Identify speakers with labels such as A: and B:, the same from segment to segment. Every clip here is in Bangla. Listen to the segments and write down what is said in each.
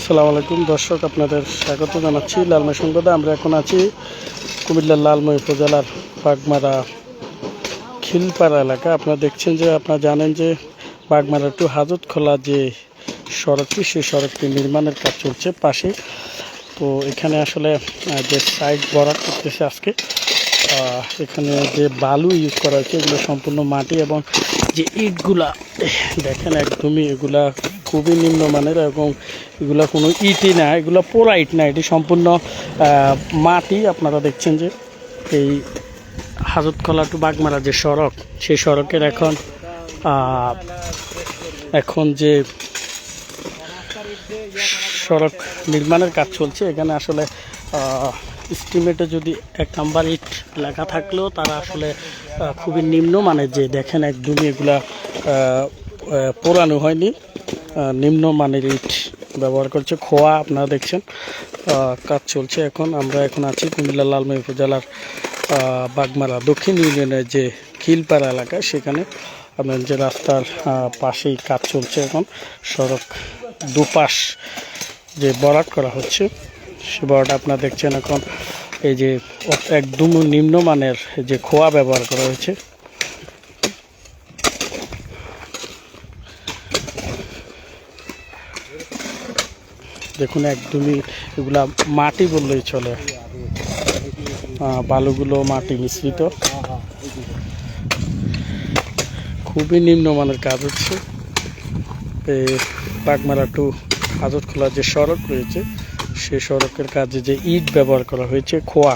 A: আসসালামু আলাইকুম দর্শক, আপনাদের স্বাগত জানাচ্ছি লালময় সংবাদে। আমরা এখন আছি কুমিল্লার লালময় উপজেলার বাগমারা খিলপাড়া এলাকা। আপনারা দেখছেন যে আপনারা জানেন যে বাগমারা টু হাজতখোলা যে সড়কটি, সেই সড়কটি নির্মাণের কাজ চলছে পাশে। তো এখানে আসলে যে সাইড ভরাট করতেছে আজকে, এখানে যে বালু ইউজ করা হয়েছে এগুলো সম্পূর্ণ মাটি, এবং যে ইটগুলা দেখেন একদমই এগুলা খুবই নিম্নমানের, এবং এগুলা কোনো ইটই না, এগুলো পোড়া ইট না, এটি সম্পূর্ণ মাটি। আপনারা দেখছেন যে এই হাজতখোলা টু বাগমারা যে সড়ক, সেই সড়কের এখন যে সড়ক নির্মাণের কাজ চলছে, এখানে আসলে এস্টিমেটে যদি 1 নাম্বার ইট লেখা থাকলেও তারা আসলে খুবই নিম্নমানের, যে দেখেন একদমই এগুলা পোড়ানো হয়নি, নিম্নমানের ইট ব্যবহার করছে। খোয়া আপনারা দেখছেন কাজ চলছে। আমরা এখন আছি কুমিল্লা লালময় উপজেলার বাগমারা দক্ষিণ ইউনিয়নের যে খিলপাড়া এলাকা, সেখানে আপনার যে রাস্তার পাশেই কাজ চলছে। এখন সড়ক দুপাশ যে ভরাট করা হচ্ছে, সে ভরাট আপনারা দেখছেন। এখন এই যে একদম নিম্নমানের যে খোয়া ব্যবহার করা হয়েছে, দেখুন একদমই এগুলা মাটি বললেই চলে, বালুগুলো মাটি মিশ্রিত, খুবই নিম্নমানের কাজ হচ্ছে। বাগমারা টু হাজতখোলা যে সড়ক রয়েছে, সেই সড়কের কাজে যে ইট ব্যবহার করা হয়েছে, খোয়া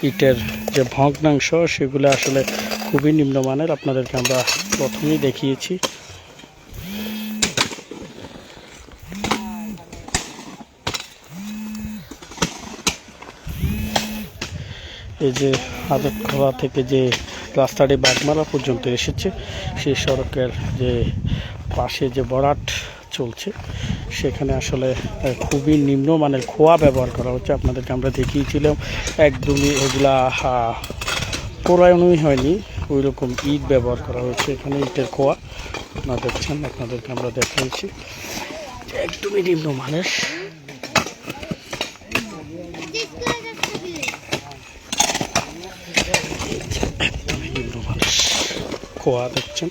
A: ইটের যে ভগ্নাংশ, সেগুলো আসলে খুবই নিম্নমানের। আপনাদেরকে আমরা প্রথমেই দেখিয়েছি। এই যে হাজতখোলা থেকে যে রাস্তাটি বাগমারা পর্যন্ত এসেছে, সেই সড়কের যে পাশে যে ভরাট চলছে, সেখানে আসলে খুবই নিম্নমানের খোয়া ব্যবহার করা হচ্ছে। আপনাদেরকে আমরা দেখিয়েছিলাম একদমই এগুলা পোড়ানোই হয়নি, ওই রকম ইট ব্যবহার করা হয়েছে। এখানে ইটের খোয়া আপনারা দেখছেন, আপনাদেরকে আমরা দেখিয়েছি একদমই নিম্নমানের। খোয়া দেখছেন।